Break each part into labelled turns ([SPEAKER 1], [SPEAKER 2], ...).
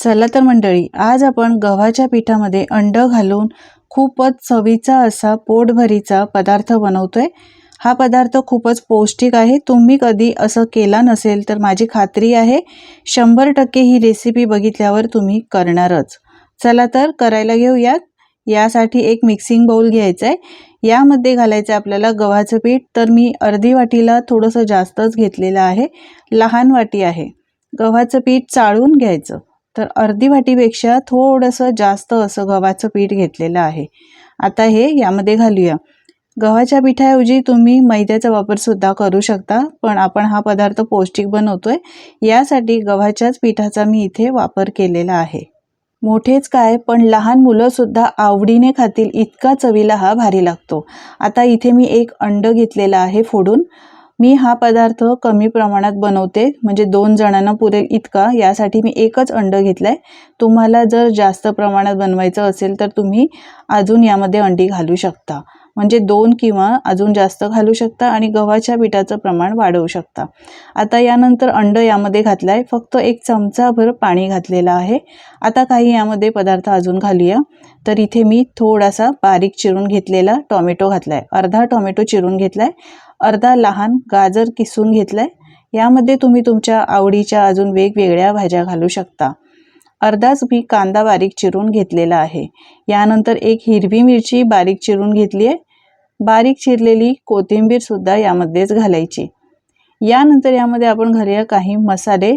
[SPEAKER 1] चला तर मंडळी, आज आपण गव्हाच्या पिठामध्ये अंड घालून खूपच चवीचा असा पोटभरीचा पदार्थ बनवतोय। हा पदार्थ खूपच पौष्टिक आहे। तुम्ही कधी असं केला नसेल तर माझी खात्री आहे 100% ही रेसिपी बघितल्यावर तुम्ही करणारच। चला तर करायला घेऊयात। यासाठी एक मिक्सिंग बाउल घ्यायचा आहे। यामध्ये घालायचं आपल्याला गव्हाचं पीठ। तर मी अर्धी वाटीला थोडंसं जास्तच घेतलेलं आहे, लहान वाटी आहे। गव्हाचं पीठ चाळून घ्यायचं। तर अर्धी वाटीपेक्षा थोडंसं जास्त असं गव्हाचं पीठ घेतलेलं आहे। आता हे यामध्ये घालूया। गव्हाच्या पिठाऐवजी तुम्ही मैद्याचा वापर सुद्धा करू शकता, पण आपण हा पदार्थ पौष्टिक बनवतोय यासाठी गव्हाच्याच पिठाचा मी इथे वापर केलेला आहे। मोठेच काय पण लहान मुलं सुद्धा आवडीने खातील इतका चवीला हा भारी लागतो। आता इथे मी एक अंड घेतलेला आहे फोडून। मी हा पदार्थ कमी प्रमाणात बनवते, म्हणजे 2 जणांना पुरेल इतका, यासाठी मी एकच अंड घेतलाय। तुम्हाला जर जास्त प्रमाणात बनवायचं असेल तर तुम्ही अजून यामध्ये अंडी घालू शकता, म्हणजे 2 किंवा अजून जास्त घालू शकता आणि गव्हाच्या पिठाचं प्रमाण वाढवू शकता। आता यानंतर अंड यामध्ये घातलाय, फक्त 1 चमचाभर पाणी घातलेलं आहे। आता काही यामध्ये पदार्थ अजून घालूया। तर इथे मी थोडासा बारीक चिरून घेतलेला टोमॅटो घातलाय, अर्धा टोमॅटो चिरून घेतलाय, अर्धा लहान गाजर किसून घेतलाय। यामध्ये तुम्ही तुमच्या आवडीच्या अजून वेगवेगळ्या भाज्या घालू शकता। अर्धाच मी कांदा बारीक चिरून घेतलेला आहे। यानंतर एक हिरवी मिरची बारीक चिरून घेतली आहे। बारीक चिरलेली कोथिंबीर सुद्धा यामध्येच घालायची। यानंतर यामध्ये आपण घालूया काही मसाले।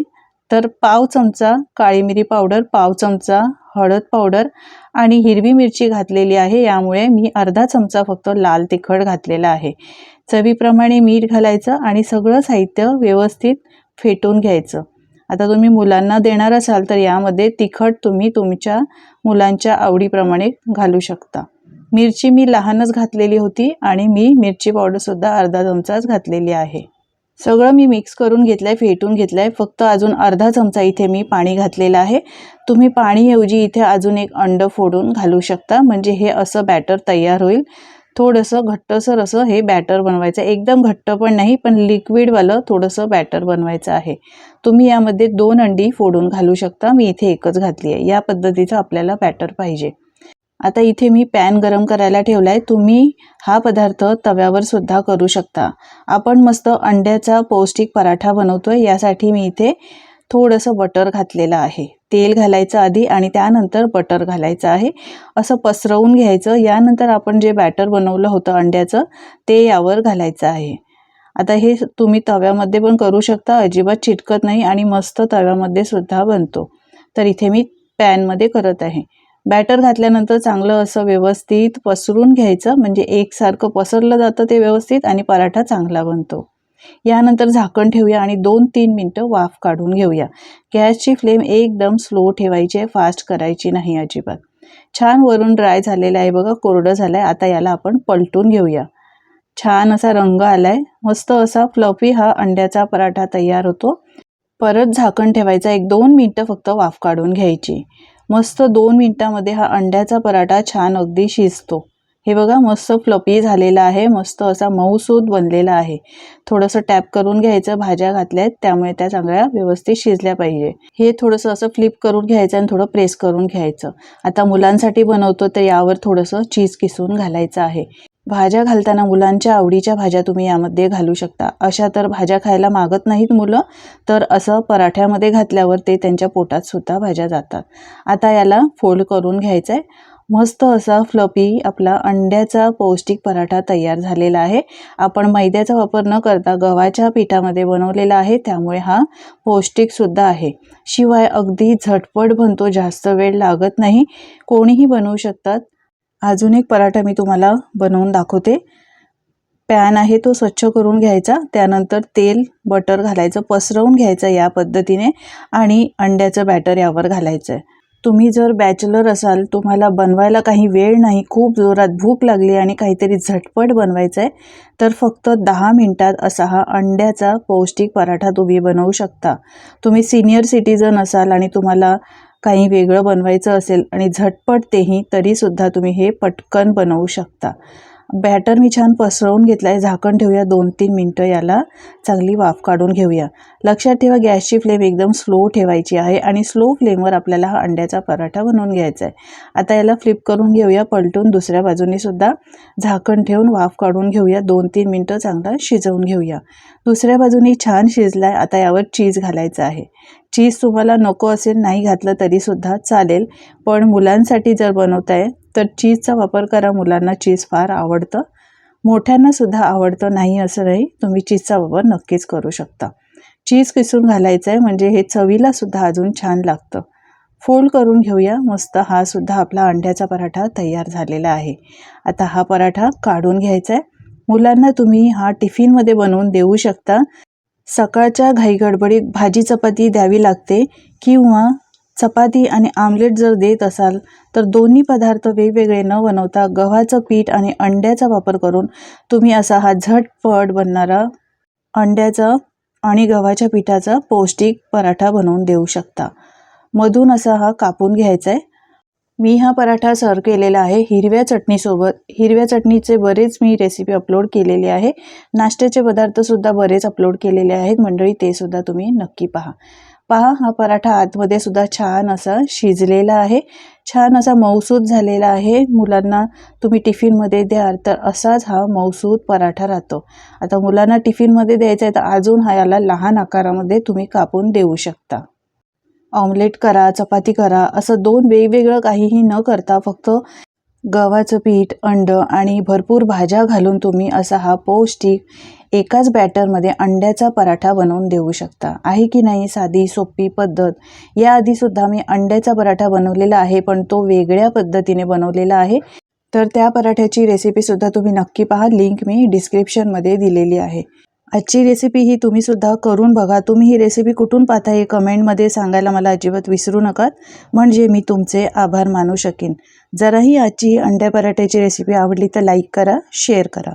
[SPEAKER 1] तर पाव चमचा काळी मिरी पावडर, पाव चमचा हळद पावडर आणि हिरवी मिरची घातलेली आहे, यामुळे मी अर्धा चमचा फक्त लाल तिखट घातलेला आहे। चवीप्रमाणे मीठ घालायचं आणि सगळं साहित्य व्यवस्थित फेटून घ्यायचं। आता तुम्ही मुलांना देणार असाल तर यामध्ये तिखट तुम्ही तुमच्या मुलांच्या आवडीप्रमाणे घालू शकता। मिरची मी लहानच घातलेली होती आणि मी मिरची पावडर सुद्धा अर्धा चमचाच घातलेली आहे। सगळं मी मिक्स करून घेतलंय, फेटून घेतलंय। फक्त अजून अर्धा चमचा इथे मी पाणी घातलेलं आहे। तुम्ही पाणीऐवजी इथे अजून एक अंड फोडून घालू शकता, म्हणजे हे असं बॅटर तयार होईल। थोडंसं घट्टसर असं हे बॅटर बनवायचं, एकदम घट्ट पण नाही, पण लिक्विडवालं थोडंसं बॅटर बनवायचं आहे। तुम्ही यामध्ये 2 अंडी फोडून घालू शकता, मी इथे एकच घातली आहे। या पद्धतीचं आपल्याला बॅटर पाहिजे। आता इथे मी पॅन गरम करायला ठेवलाय। तुम्ही हा पदार्थ तव्यावर सुद्धा करू शकता। आपण मस्त अंड्याचा पौष्टिक पराठा बनवतोय, यासाठी मी इथे थोडंसं बटर घातलेलं आहे। तेल घालायचं आधी आणि त्यानंतर बटर घालायचं आहे। असं पसरवून घ्यायचं। यानंतर आपण जे बॅटर बनवलं होतं अंड्याचं ते यावर घालायचं आहे। आता हे तुम्ही तव्यामध्ये पण करू शकता, अजिबात चिटकत नाही आणि मस्त तव्यामध्ये सुद्धा बनतो। तर इथे मी पॅनमध्ये करत आहे। बॅटर घातल्यानंतर चांगलं असं व्यवस्थित पसरून घ्यायचं, म्हणजे एकसारखं पसरलं जातं ते व्यवस्थित आणि पराठा चांगला बनतो। यानंतर झाकण ठेवूया आणि 2-3 मिनिटं वाफ काढून घेऊया। गॅसची फ्लेम एकदम स्लो ठेवायची आहे, फास्ट करायची नाही अजिबात। छान वरून ड्राय झालेलं आहे बघा, कोरडं झालंय। आता याला आपण पलटून घेऊया। छान असा रंग आलाय, मस्त असा फ्लफी हा अंड्याचा पराठा तयार होतो। परत झाकण ठेवायचं, 1-2 मिनिटं फक्त वाफ काढून घ्यायची। मस्त 2 मिनिटांमध्ये हा अंड्याचा पराठा छान अगदी शिजतो। हे बघा मस्त फ्लफी झालेला आहे, मस्त असा मऊसूद बनलेला आहे। थोडंसं टॅप करून घ्यायचं, भाज्या घातल्या आहेत त्यामुळे त्या चांगल्या व्यवस्थित शिजल्या पाहिजे। हे थोडंसं असं फ्लिप करून घ्यायचं आणि थोडं प्रेस करून घ्यायचं। आता मुलांसाठी बनवतो तर यावर थोडंसं चीज किसून घालायचं आहे। भाज्या घालताना मुलांच्या आवडीच्या भाज्या तुम्ही यामध्ये घालू शकता। अशा तर भाज्या खायला मागत नाहीत मुलं, तर असं पराठ्यामध्ये घातल्यावर ते त्यांच्या पोटात सुद्धा भाज्या जातात। आता याला फोल्ड करून घ्यायचं आहे। मस्त असा फ्लफी आपला अंड्याचा पौष्टिक पराठा तयार झालेला आहे। आपण मैद्याचा वापर न करता गव्हाच्या पिठामध्ये बनवलेला आहे, त्यामुळे हा पौष्टिक सुद्धा आहे। शिवाय अगदी झटपट बनतो, जास्त वेळ लागत नाही, कोणीही बनवू शकतात। अजून एक पराठा मी तुम्हाला बनवून दाखवते। पॅन आहे तो स्वच्छ करून घ्यायचा, त्यानंतर तेल बटर घालायचं, पसरवून घ्यायचं या पद्धतीने आणि अंड्याचं बॅटर यावर घालायचं आहे। तुम्ही जर बॅचलर असाल, तुम्हाला बनवायला काही वेळ नाही, खूप जोरात भूक लागली आणि काहीतरी झटपट बनवायचं आहे, तर फक्त 10 मिनिटात असा हा अंड्याचा पौष्टिक पराठा तुम्ही बनवू शकता। तुम्ही सिनियर सिटीजन असाल आणि तुम्हाला काही वेगळं बनवायचं असेल आणि झटपट तेही, तरीसुद्धा तुम्ही हे पटकन बनवू शकता। बॅटर मी छान पसरवून घेतला आहे. झाकण ठेवूया 2-3 मिनटं, याला चांगली वाफ काढून घेऊया. लक्षात ठेवा गॅसची फ्लेम एकदम स्लो ठेवायची आहे आणि स्लो फ्लेमवर आपल्याला हा अंड्याचा पराठा बनवून घ्यायचा आहे. आता याला फ्लिप करून घेऊया, पलटून दुसऱ्या बाजूने सुद्धा झाकण ठेवून वाफ काढून घेऊया. 2-3 मिनटं चांगला शिजवून घेऊया. दुसऱ्या बाजूने छान शिजला आहे. आता यावर चीज घालायचं आहे. चीज तुम्हाला नको असेल नाही घातलं तरीसुद्धा चालेल, पण मुलांसाठी जर बनवताय तर चीजचा वापर करा. मुलांना चीज फार आवडतं, मोठ्यांनासुद्धा आवडतं, नाही असं नाही, तुम्ही चीजचा वापर नक्कीच करू शकता. चीज किसून घालायचं आहे म्हणजे हे चवीलासुद्धा अजून छान लागतं. फोल्ड करून घेऊया. मस्त हा सुद्धा आपला अंड्याचा पराठा तयार झालेला आहे. आता हा पराठा काढून घ्यायचा आहे. मुलांना तुम्ही हा टिफिनमध्ये बनवून देऊ शकता. सकाळच्या घाईगडबडीत भाजी चपाती द्यावी लागते किंवा चपाती आणि आमलेट जर देत असाल तर दोन्ही पदार्थ वेगवेगळे न बनवता गव्हाचं पीठ आणि अंड्याचा वापर करून तुम्ही असा हा झटपट बनणारा अंड्याचा आणि गव्हाच्या पिठाचा पौष्टिक पराठा बनवून देऊ शकता. मधून असा हा कापून घ्यायचा आहे. मी हा पराठा सर्व केलेला आहे हिरव्या चटणीसोबत. हिरव्या चटणीचे बरेच मी रेसिपी अपलोड केलेली आहे. नाश्त्याचे पदार्थसुद्धा बरेच अपलोड केलेले आहेत मंडळी, ते सुद्धा तुम्ही नक्की पहा. हा पराठा आतमध्ये सुद्धा छान असा शिजलेला आहे, छान असा मऊसूत झालेला आहे. मुलांना तुम्ही टिफिनमध्ये द्याल तर असाच हा मऊसूत पराठा राहतो. आता मुलांना टिफिनमध्ये द्यायचा आहे तर अजून याला लहान आकारामध्ये तुम्ही कापून देऊ शकता. ऑमलेट करा, चपाती करा, असं 2 वेगवेगळं काहीही न करता फक्त गव्हाचं पीठ, अंडं आणि भरपूर भाज्या घालून तुम्ही असा हा पौष्टिक एकाच बॅटरमध्ये अंड्याचा पराठा बनवून देऊ शकता. आहे की नाही साधी सोपी पद्धत. याआधीसुद्धा मी अंड्याचा पराठा बनवलेला आहे, पण तो वेगळ्या पद्धतीने बनवलेला आहे. तर त्या पराठ्याची रेसिपीसुद्धा तुम्ही नक्की पहा. लिंक मी डिस्क्रिप्शनमध्ये दिलेली आहे. आजची रेसिपी ही तुम्हीसुद्धा करून बघा. तुम्ही ही रेसिपी कुठून पाहता हे कमेंटमध्ये सांगायला मला अजिबात विसरू नका, म्हणजे मी तुमचे आभार मानू शकेन. जराही आजची अंड्या पराठ्याची रेसिपी आवडली तर लाईक करा, शेअर करा.